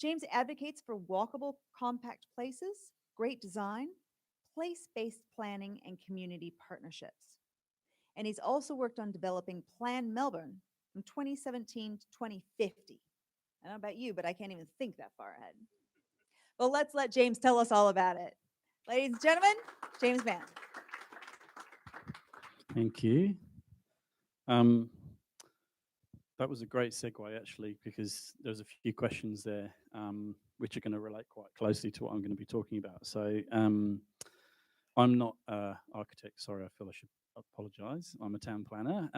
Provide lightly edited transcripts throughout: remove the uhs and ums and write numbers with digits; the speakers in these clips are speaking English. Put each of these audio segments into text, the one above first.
James advocates for walkable, compact places, great design, place-based planning, and community partnerships. And he's also worked on developing Plan Melbourne from 2017 to 2050. I don't know about you, but I can't even think that far ahead. Well, let's let James tell us all about it. Ladies and gentlemen, James Mant. Thank you. Um, that was a great segue, actually, because there's a few questions there which are going to relate quite closely to what I'm going to be talking about. So I'm not an architect. Sorry, I feel I should apologise. I'm a town planner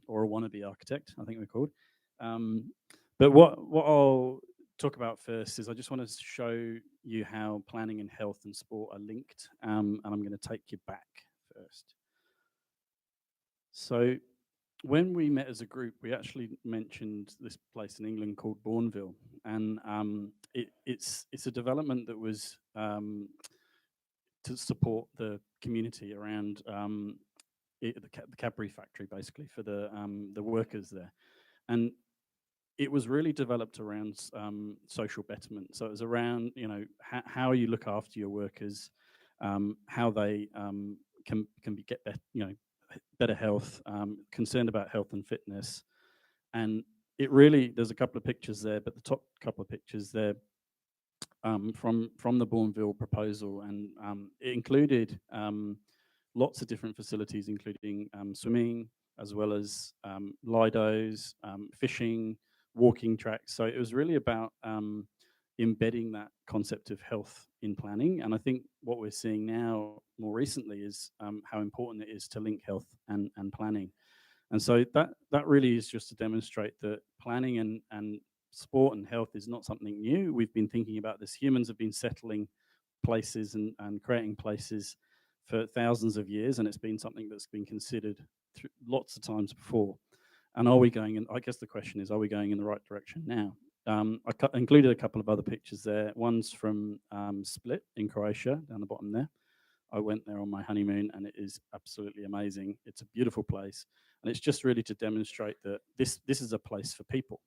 or a wannabe architect, I think we're called. But what I'll talk about first is I just want to show you how planning and health and sport are linked, and I'm going to take you back first. So when we met as a group, we actually mentioned this place in England called Bourneville, and it's a development that was to support the community around the Cadbury factory, basically for the workers there, and it was really developed around social betterment. So it was around how you look after your workers, how they can get better, better health, concerned about health and fitness. And it really, there's a couple of pictures there, but the top couple of pictures there from the Bourneville proposal, and it included lots of different facilities, including swimming, as well as lidos, fishing, walking tracks. So it was really about embedding that concept of health in planning. And I think what we're seeing now more recently is how important it is to link health and planning. And so that really is just to demonstrate that planning and sport and health is not something new. We've been thinking about this. Humans have been settling places and creating places for thousands of years, and it's been something that's been considered lots of times before. And are we going in? I guess the question is, are we going in the right direction now? I included a couple of other pictures there. One's from Split in Croatia, down the bottom there. I went there on my honeymoon, and it is absolutely amazing. It's a beautiful place, and it's just really to demonstrate that this is a place for people.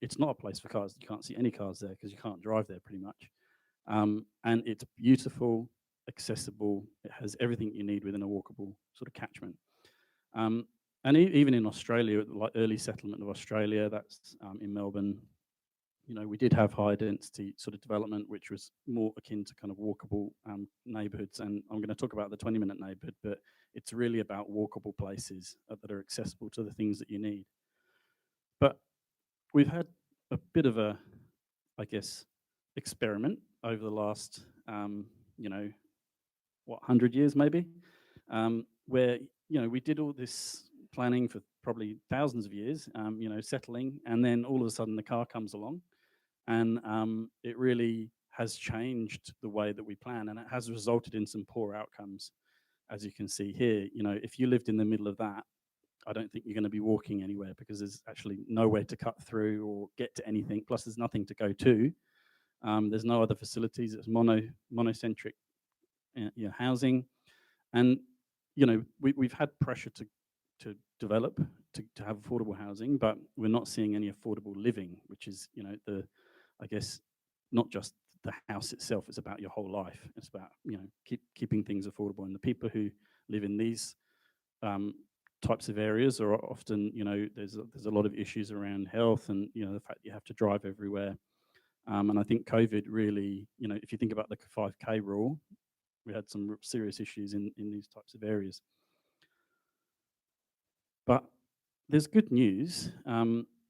It's not a place for cars. You can't see any cars there because you can't drive there pretty much. And it's beautiful, accessible. It has everything you need within a walkable sort of catchment. And even in Australia, like early settlement of Australia, that's in Melbourne, we did have high density sort of development, which was more akin to kind of walkable neighbourhoods. And I'm going to talk about the 20-minute neighbourhood, but it's really about walkable places that are accessible to the things that you need. But we've had a bit of a, I guess, experiment over the last, 100 years maybe, where, we did all this planning for probably thousands of years, settling, and then all of a sudden the car comes along, and it really has changed the way that we plan, and it has resulted in some poor outcomes, as you can see here. If you lived in the middle of that, I don't think you're going to be walking anywhere because there's actually nowhere to cut through or get to anything. Plus, there's nothing to go to. There's no other facilities. It's monocentric housing, and we've had pressure to develop to have affordable housing, but we're not seeing any affordable living, which is I guess not just the house itself. It's about your whole life. It's about keeping things affordable, and the people who live in these types of areas are often, there's a lot of issues around health and the fact you have to drive everywhere. And I think COVID really, if you think about the 5K rule, we had some serious issues in these types of areas. But there's good news.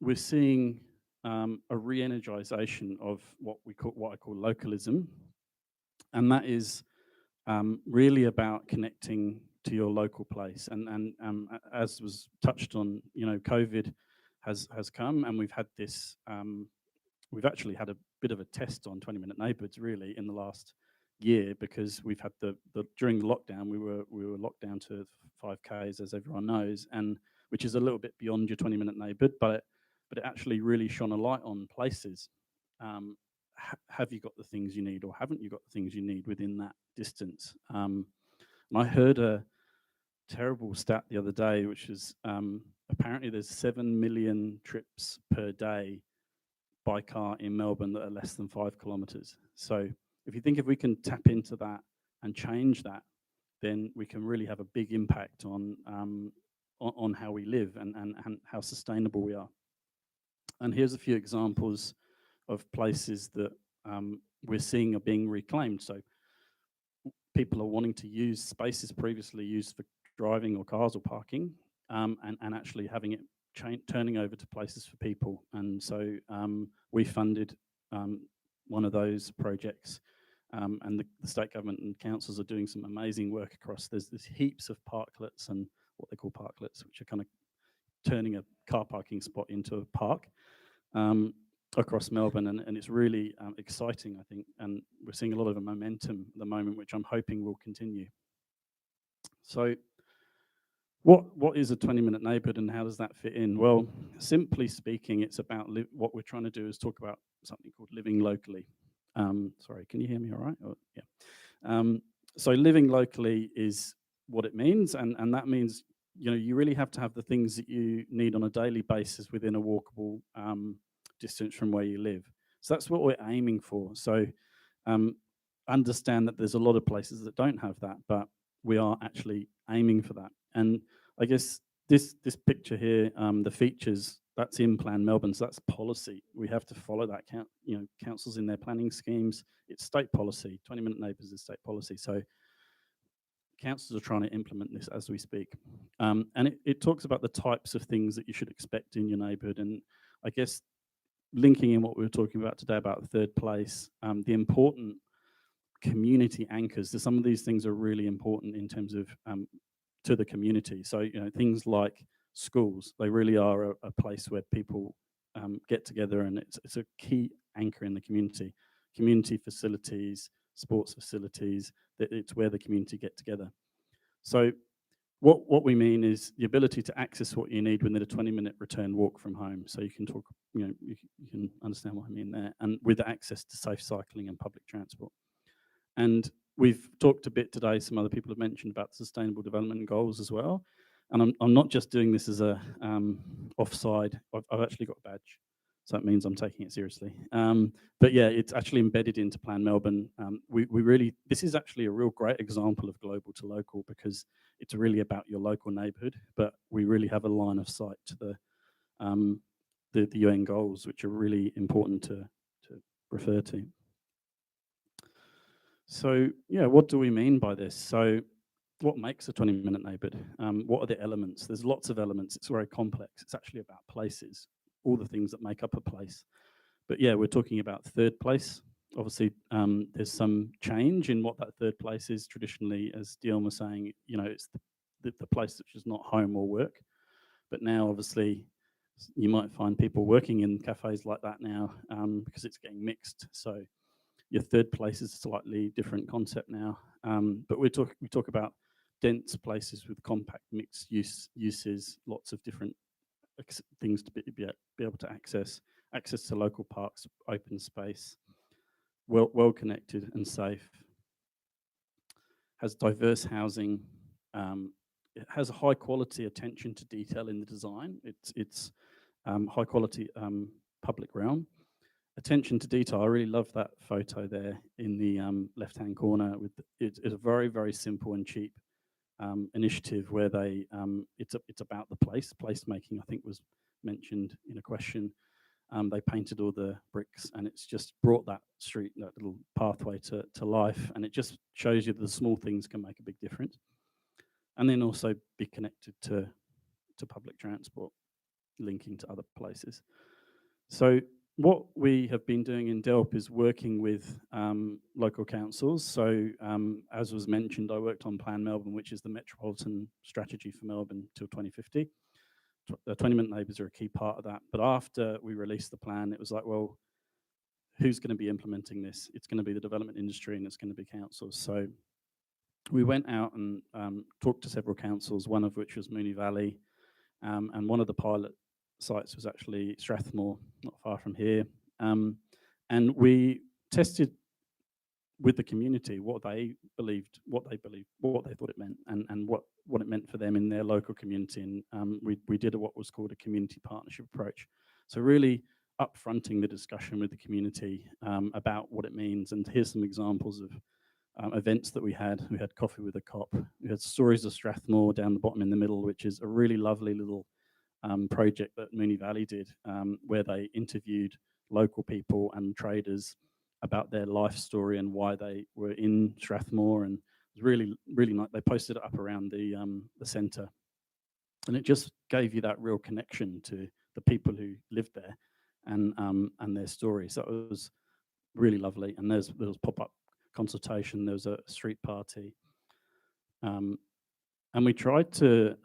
We're seeing a re-energization of what I call localism, and that is really about connecting to your local place. And as was touched on, COVID has come, and we've had this. We've actually had a bit of a test on 20-minute neighbourhoods really in the last year, because we've had the during the lockdown we were locked down to 5Ks, as everyone knows, and which is a little bit beyond your 20-minute neighbourhood, but it actually really shone a light on places. Have you got the things you need, or haven't you got the things you need within that distance? And I heard a terrible stat the other day, which is apparently there's 7 million trips per day by car in Melbourne that are less than 5 kilometres. So if we can tap into that and change that, then we can really have a big impact on how we live and how sustainable we are. And here's a few examples of places that we're seeing are being reclaimed. So people are wanting to use spaces previously used for driving or cars or parking, and actually having it turning over to places for people. And so we funded one of those projects, and the state government and councils are doing some amazing work across. There's heaps of parklets and what they call parklets, which are kind of turning a car parking spot into a park across Melbourne, and it's really exciting, I think, and we're seeing a lot of momentum at the moment, which I'm hoping will continue. So what is a 20-minute neighbourhood and how does that fit in? Well, simply speaking, it's about what we're trying to do is talk about something called living locally. Sorry, can you hear me all right? Oh, yeah. So living locally is what it means, and that means you really have to have the things that you need on a daily basis within a walkable distance from where you live. So that's what we're aiming for. So understand that there's a lot of places that don't have that, but we are actually aiming for that. And I guess this picture here, the features, that's in Plan Melbourne, so that's policy. We have to follow that. Councils in their planning schemes, it's state policy. 20-minute neighbours is state policy. So councils are trying to implement this as we speak. And it talks about the types of things that you should expect in your neighbourhood. And I guess linking in what we were talking about today about the third place, the important community anchors. Some of these things are really important in terms of to the community. So things like schools, they really are a place where people get together, and it's a key anchor in the community. Community facilities, sports facilities, it's where the community get together. So what we mean is the ability to access what you need within a 20-minute return walk from home. So you can talk, you can understand what I mean there, and with access to safe cycling and public transport. And we've talked a bit today, some other people have mentioned about sustainable development goals as well. And I'm not just doing this as a offside, I've actually got a badge. So that means I'm taking it seriously. But yeah, it's actually embedded into Plan Melbourne. We really, this is actually a real great example of global to local, because it's really about your local neighbourhood, but we really have a line of sight to the UN goals, which are really important to refer to. So yeah, what do we mean by this? So what makes a 20-minute neighbourhood? What are the elements? There's lots of elements. It's very complex. It's actually about places, all the things that make up a place. But yeah, we're talking about third place. Obviously, there's some change in what that third place is. Traditionally, as Dion was saying, it's the place which is not home or work. But now, obviously, you might find people working in cafes like that now, because it's getting mixed. So your third place is a slightly different concept now. But we talk about dense places with compact mixed uses, lots of different things to be able to access to local parks, open space, well connected and safe, has diverse housing, it has a high quality attention to detail in the design. It's high quality public realm. Attention to detail. I really love that photo there in the left-hand corner. It's a very, very simple and cheap initiative where they it's about the placemaking. I think was mentioned in a question. They painted all the bricks, and it's just brought that street, that little pathway to life, and it just shows you that the small things can make a big difference. And then also be connected to public transport, linking to other places. So what we have been doing in DELWP is working with local councils. So as was mentioned, I worked on Plan Melbourne, which is the metropolitan strategy for Melbourne till 2050. 20-minute neighbours are a key part of that. But after we released the plan, it was like, well, who's going to be implementing this? It's going to be the development industry, and it's going to be councils. So we went out and talked to several councils, one of which was Moonee Valley, and one of the pilot sites was actually Strathmore, not far from here. And we tested with the community what they believed, what they thought it meant, and what it meant for them in their local community. And we did what was called a community partnership approach. So really upfronting the discussion with the community about what it means. And here's some examples of events that we had. We had Coffee with a Cop. We had Stories of Strathmore down the bottom in the middle, which is a really lovely little project that Moonee Valley did, where they interviewed local people and traders about their life story and why they were in Strathmore, and it was really, really nice. They posted it up around the centre, and it just gave you that real connection to the people who lived there and their stories. So it was really lovely. And there was pop-up consultation. There was a street party, and we tried to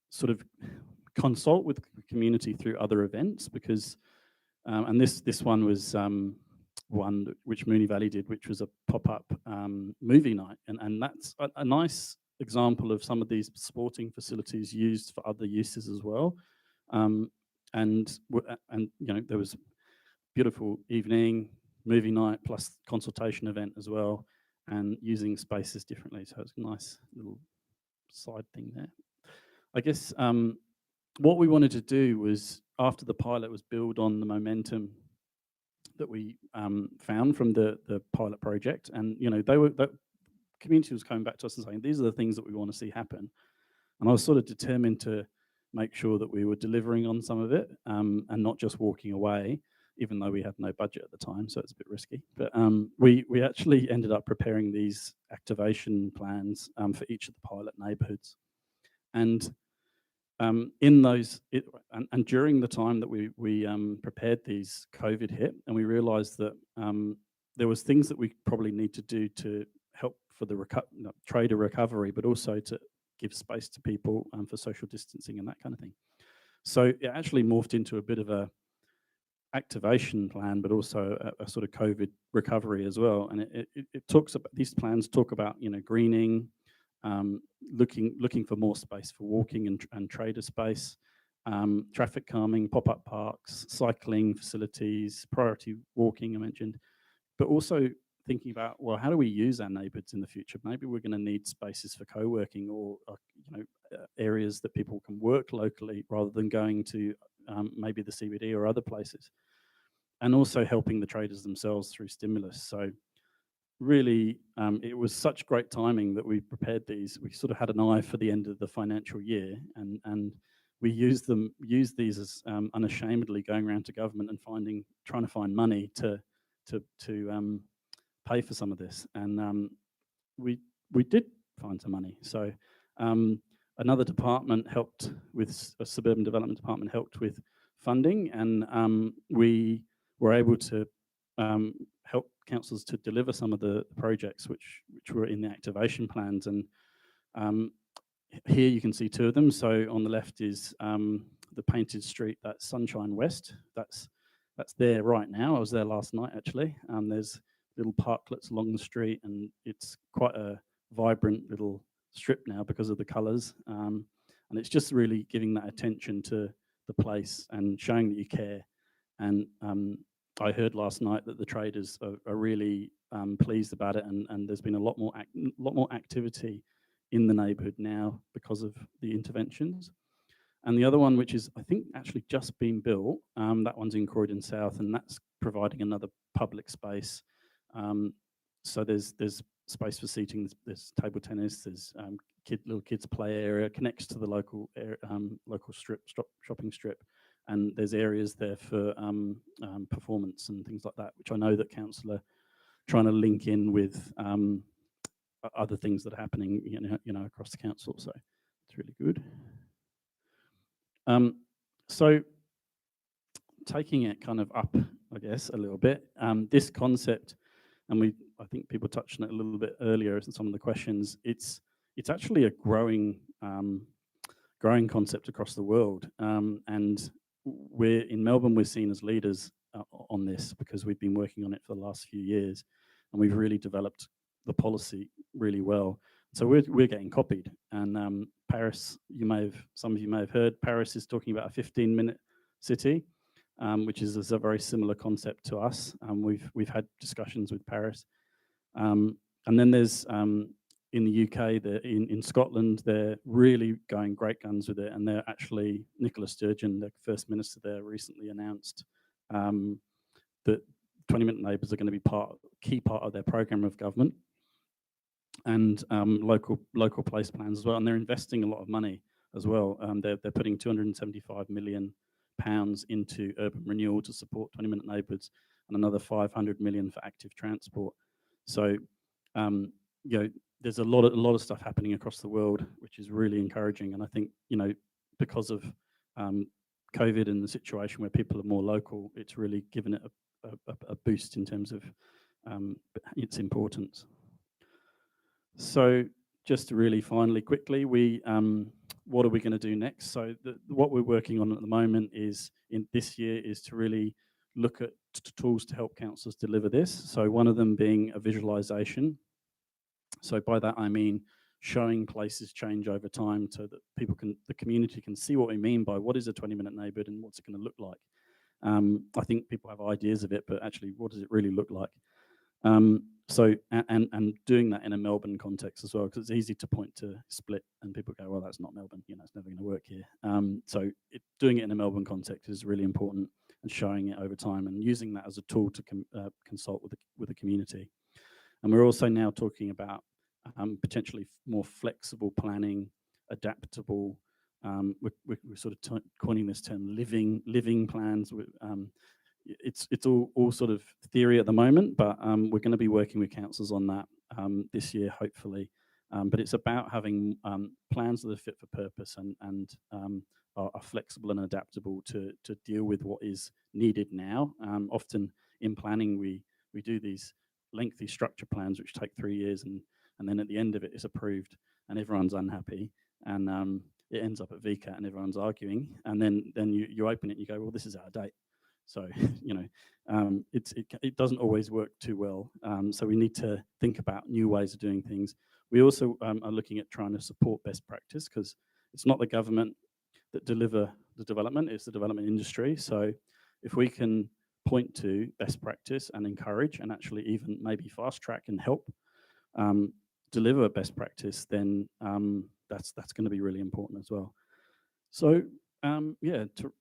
sort of consult with the community through other events because, and this one was one which Moonee Valley did, which was a pop-up movie night, and that's a nice example of some of these sporting facilities used for other uses as well. And you know, there was beautiful evening, movie night plus consultation event as well, and using spaces differently. So it's a nice little side thing there. I guess what we wanted to do was, after the pilot, was build on the momentum that we found from the pilot project. And you know, the community was coming back to us and saying, these are the things that we want to see happen. And I was sort of determined to make sure that we were delivering on some of it and not just walking away, even though we had no budget at the time, so it's a bit risky. But we actually ended up preparing these activation plans for each of the pilot neighbourhoods. And in those, and during the time that we prepared these, COVID hit, and we realised that there was things that we probably need to do to help for the trader recovery, but also to give space to people for social distancing and that kind of thing. So it actually morphed into a bit of a activation plan, but also a sort of COVID recovery as well. And it talks about, these plans talk about, you know, greening, looking for more space for walking and trader space, traffic calming, pop-up parks, cycling facilities, priority walking I mentioned, but also thinking about, well, how do we use our neighbourhoods in the future? Maybe we're going to need spaces for co-working or you know, areas that people can work locally rather than going to maybe the CBD or other places, and also helping the traders themselves through stimulus. So really, it was such great timing that we prepared these. We sort of had an eye for the end of the financial year, and we used these as unashamedly going around to government and trying to find money to pay for some of this. And we did find some money. So another department helped with, a suburban development department helped with funding, and we were able to help councils to deliver some of the projects which were in the activation plans. And here you can see two of them. So on the left is the painted street, that's Sunshine West. That's there right now. I was there last night actually. There's little parklets along the street, and it's quite a vibrant little strip now because of the colours. And it's just really giving that attention to the place and showing that you care. And I heard last night that the traders are really pleased about it, and there's been a lot more activity in the neighbourhood now because of the interventions. And the other one, which is I think actually just been built, that one's in Croydon South, and that's providing another public space. So there's space for seating, there's table tennis, there's little kids play area, connects to the local shopping strip, and there's areas there for performance and things like that, which I know that council are trying to link in with other things that are happening, you know, across the council. So it's really good. So taking it kind of up, I guess, a little bit, this concept, and I think people touched on it a little bit earlier in some of the questions. It's actually a growing concept across the world, and we're in Melbourne. We're seen as leaders on this because we've been working on it for the last few years, and we've really developed the policy really well. So we're getting copied. And Paris, some of you may have heard, Paris is talking about a 15-minute city, which is a very similar concept to us. We've had discussions with Paris, and then there's in the UK, in Scotland, they're really going great guns with it, and they're actually, Nicola Sturgeon, the First Minister there, recently announced that 20-minute neighbours are going to be key part of their programme of government, and local place plans as well. And they're investing a lot of money as well. They're putting £275 million into urban renewal to support 20-minute neighbourhoods, and another 500 million for active transport. So, there's a lot of stuff happening across the world, which is really encouraging. And I think, because of COVID and the situation where people are more local, it's really given it a boost in terms of its importance. So just really finally, quickly, what are we going to do next? So what we're working on at the moment is, in this year, is to really look at tools to help councils deliver this. So one of them being a visualization. So by that I mean showing places change over time, so that the community can see what we mean by what is a 20-minute neighbourhood and what's it going to look like. I think people have ideas of it, but actually, what does it really look like? So doing that in a Melbourne context as well, because it's easy to point to Split and people go, well, that's not Melbourne, it's never going to work here. So doing it in a Melbourne context is really important, and showing it over time and using that as a tool to consult with the community. And we're also now talking about potentially more flexible planning, adaptable. We're sort of coining this term living plans. It's all sort of theory at the moment, but we're going to be working with councils on that this year, hopefully. But it's about having plans that are fit for purpose and are flexible and adaptable to deal with what is needed now. Often in planning, we do these lengthy structure plans which take 3 years, and then at the end of it, it's approved and everyone's unhappy, and it ends up at VCAT and everyone's arguing, and then you open it and you go, well, this is out of date. So, it doesn't always work too well. So we need to think about new ways of doing things. We also are looking at trying to support best practice, because it's not the government that deliver the development, it's the development industry. So if we can point to best practice and encourage, and actually even maybe fast track and help deliver best practice, then that's going to be really important as well. So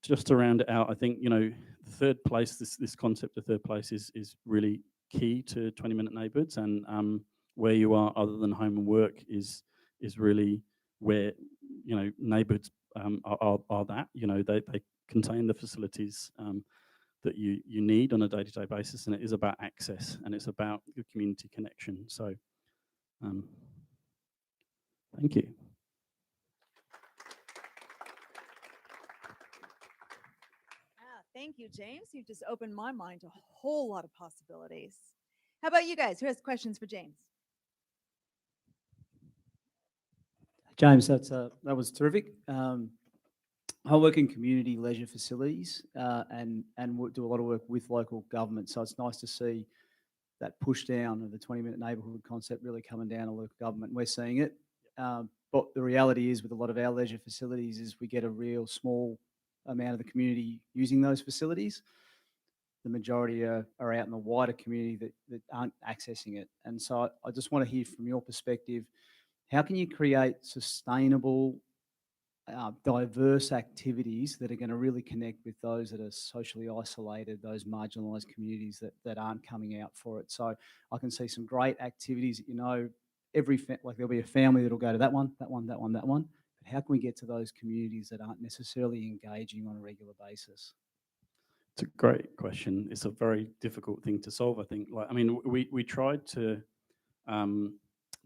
just to round it out, I think the third place, this concept of third place is really key to 20-minute neighbourhoods, and where you are other than home and work is really where neighbourhoods are that they contain the facilities that you need on a day-to-day basis, and it is about access, and it's about your community connection. So thank you. Thank you, James. You've just opened my mind to a whole lot of possibilities. How about you guys? Who has questions for James? James, that was terrific. I work in community leisure facilities and do a lot of work with local government. So it's nice to see that push down of the 20-minute neighbourhood concept really coming down to local government. We're seeing it. But the reality is, with a lot of our leisure facilities, is we get a real small amount of the community using those facilities. The majority are out in the wider community that aren't accessing it. And so I just want to hear from your perspective, how can you create sustainable, diverse activities that are going to really connect with those that are socially isolated, those marginalised communities that aren't coming out for it? So I can see some great activities that, like there'll be a family that'll go to that one. But how can we get to those communities that aren't necessarily engaging on a regular basis? It's a great question. It's a very difficult thing to solve, I think. We tried to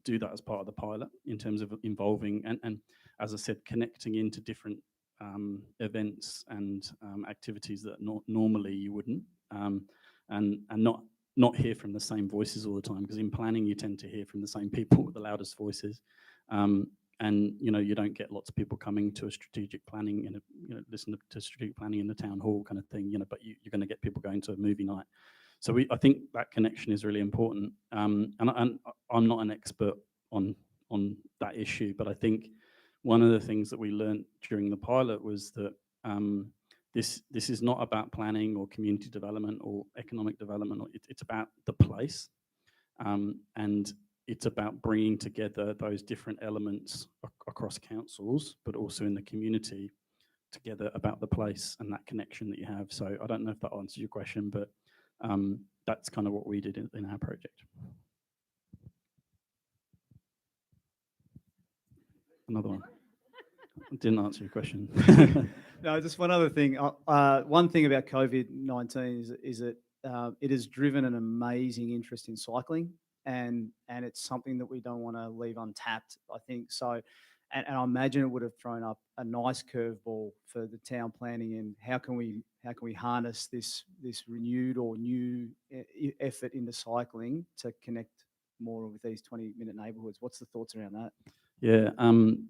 do that as part of the pilot in terms of involving and as I said, connecting into different events and activities that normally you wouldn't, and not hear from the same voices all the time, because in planning you tend to hear from the same people with the loudest voices, and you don't get lots of people coming to a strategic planning and listen to strategic planning in the town hall kind of thing, but you're going to get people going to a movie night. So I think that connection is really important, and I'm not an expert on that issue, but I think one of the things that we learned during the pilot was that this is not about planning or community development or economic development. It's about the place, and it's about bringing together those different elements across councils, but also in the community together about the place and that connection that you have. So I don't know if that answers your question, but that's kind of what we did in our project. Another one. Didn't answer your question. No, just one other thing. One thing about COVID-19 is that it has driven an amazing interest in cycling, and it's something that we don't want to leave untapped, I think. So, and I imagine it would have thrown up a nice curveball for the town planning, and how can we harness this renewed or new effort into cycling to connect more with these 20-minute neighbourhoods? What's the thoughts around that? Yeah,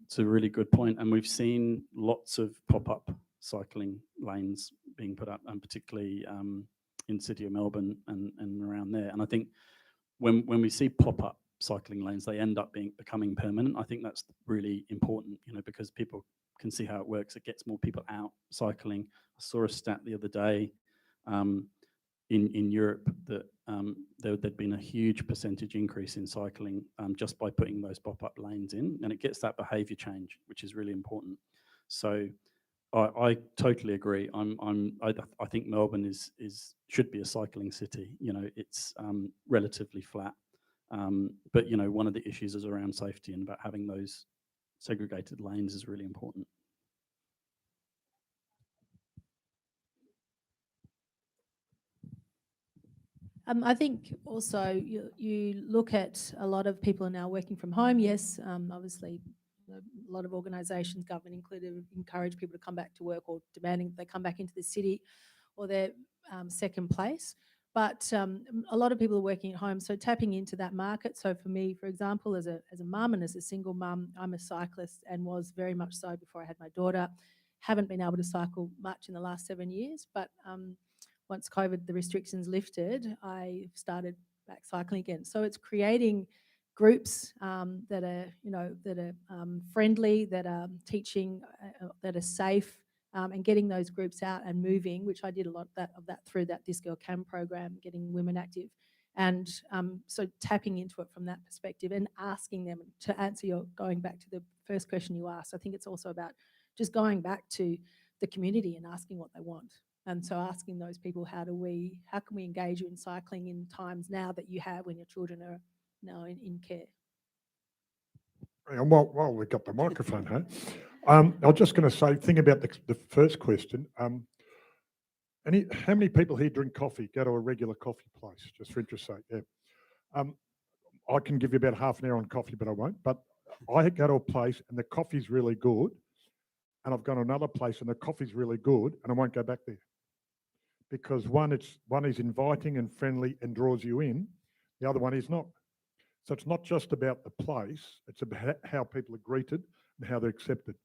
it's a really good point, and we've seen lots of pop-up cycling lanes being put up, and particularly in the city of Melbourne and around there. And I think when we see pop-up cycling lanes, they end up becoming permanent. I think that's really important, because people can see how it works. It gets more people out cycling. I saw a stat the other day in Europe that there'd been a huge percentage increase in cycling just by putting those pop-up lanes in, and it gets that behaviour change, which is really important. So I totally agree. I think Melbourne should be a cycling city. It's relatively flat, but one of the issues is around safety, and about having those segregated lanes is really important. I think also you look at a lot of people are now working from home. Yes, obviously a lot of organisations, government included, encourage people to come back to work or demanding that they come back into the city or their second place. But a lot of people are working at home, so tapping into that market. So for me, for example, as a mum and as a single mum, I'm a cyclist and was very much so before I had my daughter. Haven't been able to cycle much in the last 7 years, but once COVID, the restrictions lifted, I started back cycling again. So it's creating groups that are friendly, that are teaching, that are safe, and getting those groups out and moving, which I did a lot of that through that This Girl Can program, getting women active. And so tapping into it from that perspective and asking them to answer going back to the first question you asked, I think it's also about just going back to the community and asking what they want. And so asking those people, how can we engage you in cycling in times now that you have when your children are now in care? And while we've got the microphone, I was just going to say, thing about the first question. How many people here drink coffee, go to a regular coffee place, just for interest sake? Yeah. I can give you about half an hour on coffee, but I won't. But I go to a place and the coffee's really good, and I've gone to another place and the coffee's really good, and I won't go back there. Because one is inviting and friendly and draws you in, the other one is not. So it's not just about the place, it's about how people are greeted and how they're accepted.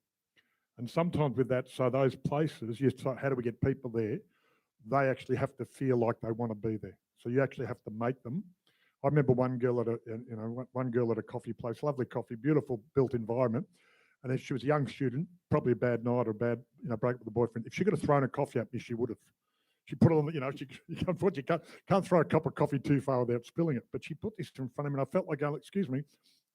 And sometimes with that, so those places, how do we get people there? They actually have to feel like they want to be there. So you actually have to make them. I remember one girl at a coffee place, lovely coffee, beautiful built environment. And then she was a young student, probably a bad night or a bad, break with a boyfriend. If she could have thrown a coffee at me, she would have. She put it on, unfortunately, can't throw a cup of coffee too far without spilling it. But she put this in front of me, and I felt like going, excuse me,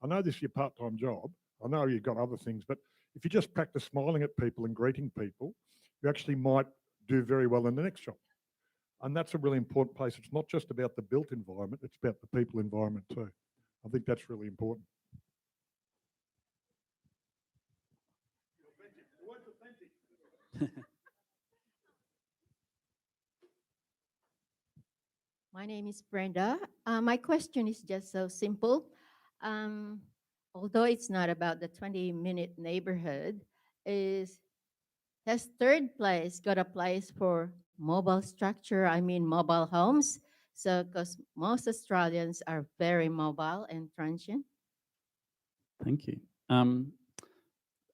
I know this is your part-time job. I know you've got other things, but if you just practice smiling at people and greeting people, you actually might do very well in the next job. And that's a really important place. It's not just about the built environment, it's about the people environment too. I think that's really important. My name is Brenda. My question is just so simple. Although it's not about the 20-minute neighborhood, has third place got a place for mobile structure? I mean mobile homes. So because most Australians are very mobile and transient. Thank you.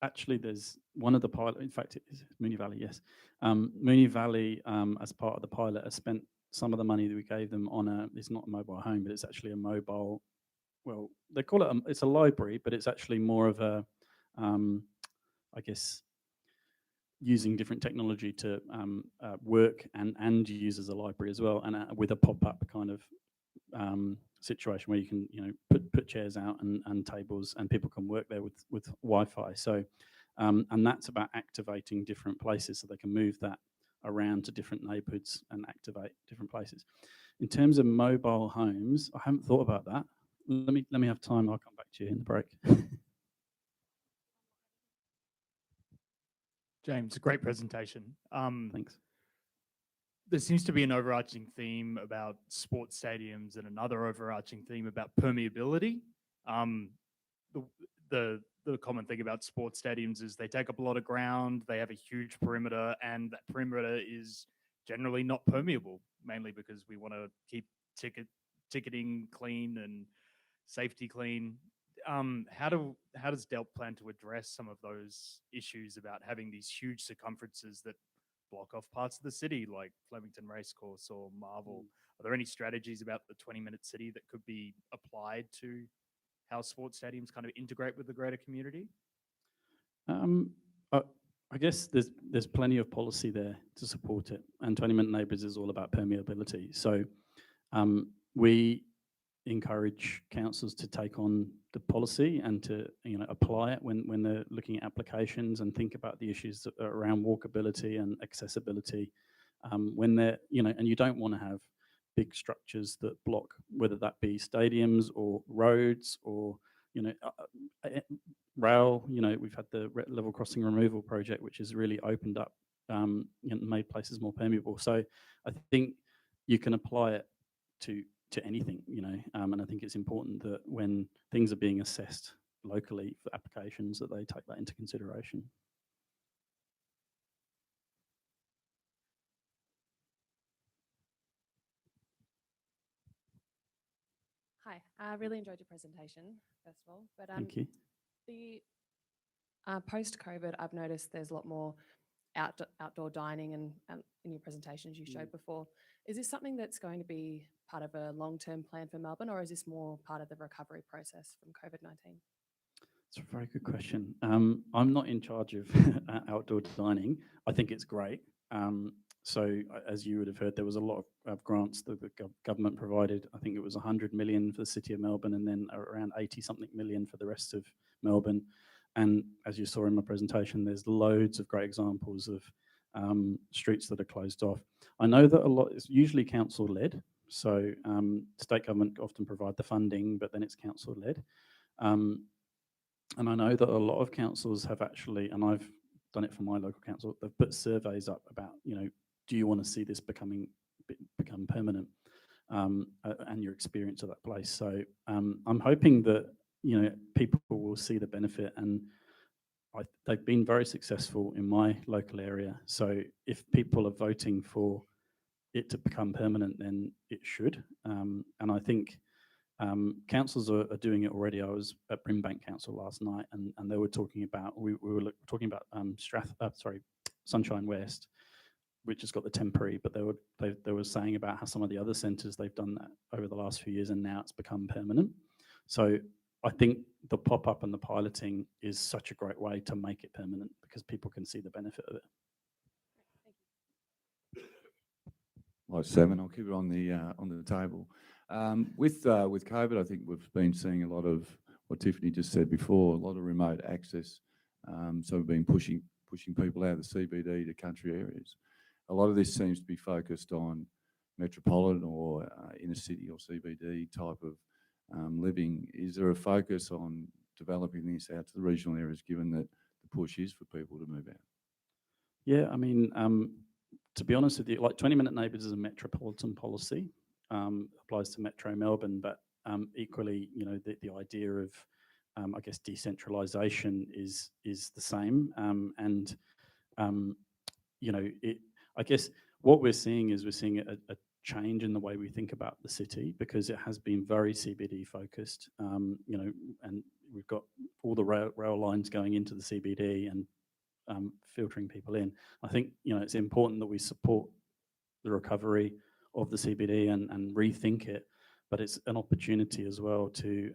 Actually, there's one of the pilot. In fact, it is Moonee Valley. Yes, Moonee Valley, as part of the pilot, has spent some of the money that we gave them on it's not a mobile home, but it's actually a mobile, well, they call it, it's a library, but it's actually more of a, I guess, using different technology to work and use as a library as well, and with a pop-up kind of situation where you can, put chairs out and tables, and people can work there with Wi-Fi. So, and that's about activating different places, so they can move that around to different neighbourhoods and activate different places. In terms of mobile homes, I haven't thought about that. Let me have time. I'll come back to you in the break. James, a great presentation. Thanks. There seems to be an overarching theme about sports stadiums and another overarching theme about permeability. The common thing about sports stadiums is they take up a lot of ground, they have a huge perimeter, and that perimeter is generally not permeable, mainly because we want to keep ticketing clean and safety clean. How does DELWP plan to address some of those issues about having these huge circumferences that block off parts of the city, like Flemington Racecourse or Marvel? Are there any strategies about the 20-minute city that could be applied to how sports stadiums kind of integrate with the greater community? I guess there's plenty of policy there to support it, and 20-minute neighbours is all about permeability. So we encourage councils to take on the policy and to apply it when they're looking at applications, and think about the issues around walkability and accessibility. When they're and you don't want to have big structures that block, whether that be stadiums or roads or rail. We've had the level crossing removal project, which has really opened up, made places more permeable. So I think you can apply it to anything, and I think it's important that when things are being assessed locally for applications, that they take that into consideration. Hi, I really enjoyed your presentation, first of all. But Thank you. the post-COVID, I've noticed there's a lot more outdoor dining, and in your presentations you showed before. Is this something that's going to be part of a long-term plan for Melbourne, or is this more part of the recovery process from COVID-19? It's a very good question. I'm not in charge of outdoor dining. I think it's great. So as you would have heard, there was a lot of grants that the government provided. I think it was 100 million for the City of Melbourne, and then around 80-something million for the rest of Melbourne. And as you saw in my presentation, there's loads of great examples of streets that are closed off. I know that a lot is usually council-led. So state government often provide the funding, but then it's council-led. And I know that a lot of councils have actually, and I've done it for my local council, they've put surveys up about, do you want to see this become permanent, and your experience of that place. So I'm hoping that people will see the benefit, and they've been very successful in my local area. So if people are voting for it to become permanent, then it should. And I think councils are doing it already. I was at Brimbank Council last night, and they were talking about, we were talking about Sunshine West, which has got the temporary, but they were saying about how some of the other centres, they've done that over the last few years, and now it's become permanent. So I think the pop-up and the piloting is such a great way to make it permanent, because people can see the benefit of it. Like 7, I'll keep it on the table. With COVID, I think we've been seeing a lot of what Tiffany just said before, a lot of remote access. So we've been pushing people out of the CBD to country areas. A lot of this seems to be focused on metropolitan or inner city or CBD type of living. Is there a focus on developing this out to the regional areas, given that the push is for people to move out? Yeah, I mean, to be honest with you, like 20-minute neighbours is a metropolitan policy, applies to Metro Melbourne, but equally, the idea of, I guess, decentralisation is the same. I guess what we're seeing is a change in the way we think about the city, because it has been very CBD focused, and we've got all the rail lines going into the CBD and filtering people in. I think it's important that we support the recovery of the CBD and rethink it, but it's an opportunity as well to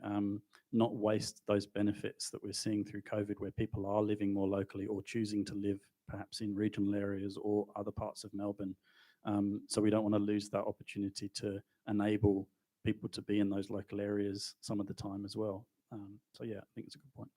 not waste those benefits that we're seeing through COVID, where people are living more locally or choosing to live perhaps in regional areas or other parts of Melbourne. So we don't want to lose that opportunity to enable people to be in those local areas some of the time as well. So yeah, I think it's a good point.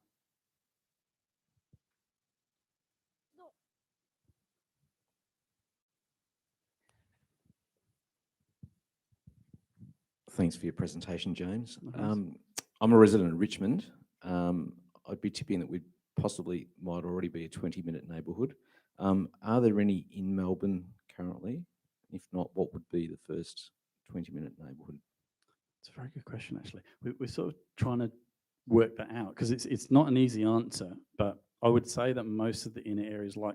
Thanks for your presentation, James. No worries. I'm a resident of Richmond. I'd be tipping that we possibly might already be a 20-minute neighbourhood. Are there any in Melbourne currently? If not, what would be the first 20-minute neighbourhood? It's a very good question, actually. We're sort of trying to work that out because it's not an easy answer, but I would say that most of the inner areas like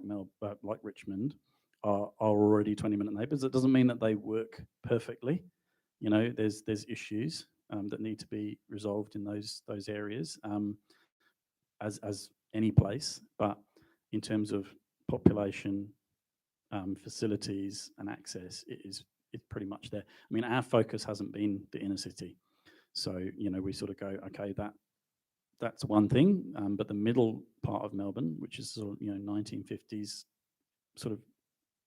Richmond are already 20-minute neighbours. It doesn't mean that they work perfectly. You know, there's issues that need to be resolved in those areas, as any place. But in terms of population, facilities, and access, it's pretty much there. I mean, our focus hasn't been the inner city, so you know we sort of go, okay, that's one thing, but the middle part of Melbourne, which is sort of 1950s sort of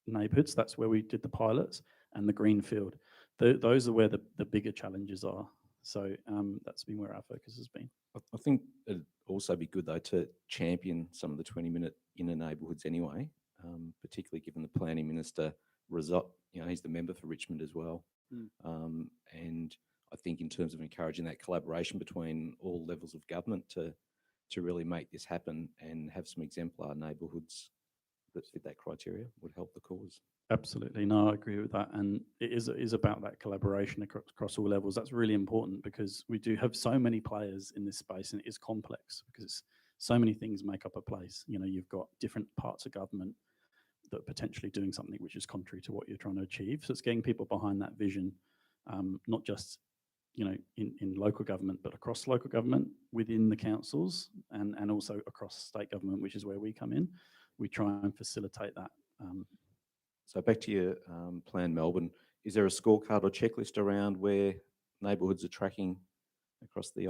neighbourhoods, that's where we did the pilots, and the greenfield. Those are where the bigger challenges are. So that's been where our focus has been. I think it'd also be good though to champion some of the 20-minute inner neighbourhoods anyway, particularly given the planning minister he's the member for Richmond as well. And I think in terms of encouraging that collaboration between all levels of government to really make this happen and have some exemplar neighbourhoods that fit that criteria would help the cause. Absolutely, no, I agree with that, and it is about that collaboration across all levels. That's really important because we do have so many players in this space, and it is complex because so many things make up a place. You know, you've got different parts of government that are potentially doing something which is contrary to what you're trying to achieve. So it's getting people behind that vision, not just in local government, but across local government, within the councils, and also across state government, which is where we come in. We try and facilitate that. So back to your Plan Melbourne, is there a scorecard or checklist around where neighbourhoods are tracking across the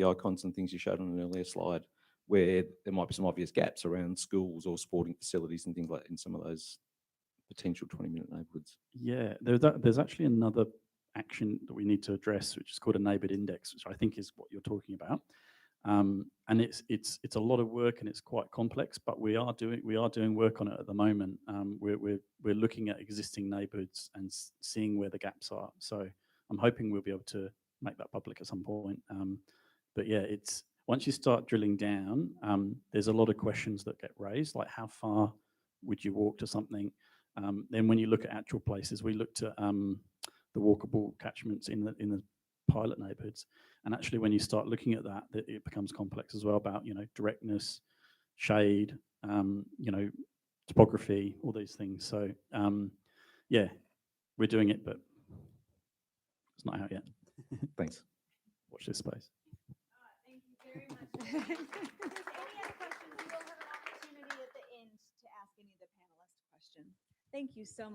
icons and things you showed on an earlier slide, where there might be some obvious gaps around schools or sporting facilities and things like in some of those potential 20-minute neighbourhoods? Yeah, there's actually another action that we need to address, which is called a neighbourhood index, which I think is what you're talking about. And it's a lot of work and it's quite complex, but we are doing work on it at the moment. We're looking at existing neighbourhoods and seeing where the gaps are. So I'm hoping we'll be able to make that public at some point. But yeah, it's once you start drilling down, there's a lot of questions that get raised, like how far would you walk to something? Then when you look at actual places, we looked at the walkable catchments in the pilot neighbourhoods, and actually when you start looking at that, it becomes complex as well about directness, shade, topography, all these things. So yeah, we're doing it, but it's not out yet. Thanks. Watch this space. Thank you very much. If there's any other questions, we will have an opportunity at the end to ask any of the panelists questions. Thank you so much.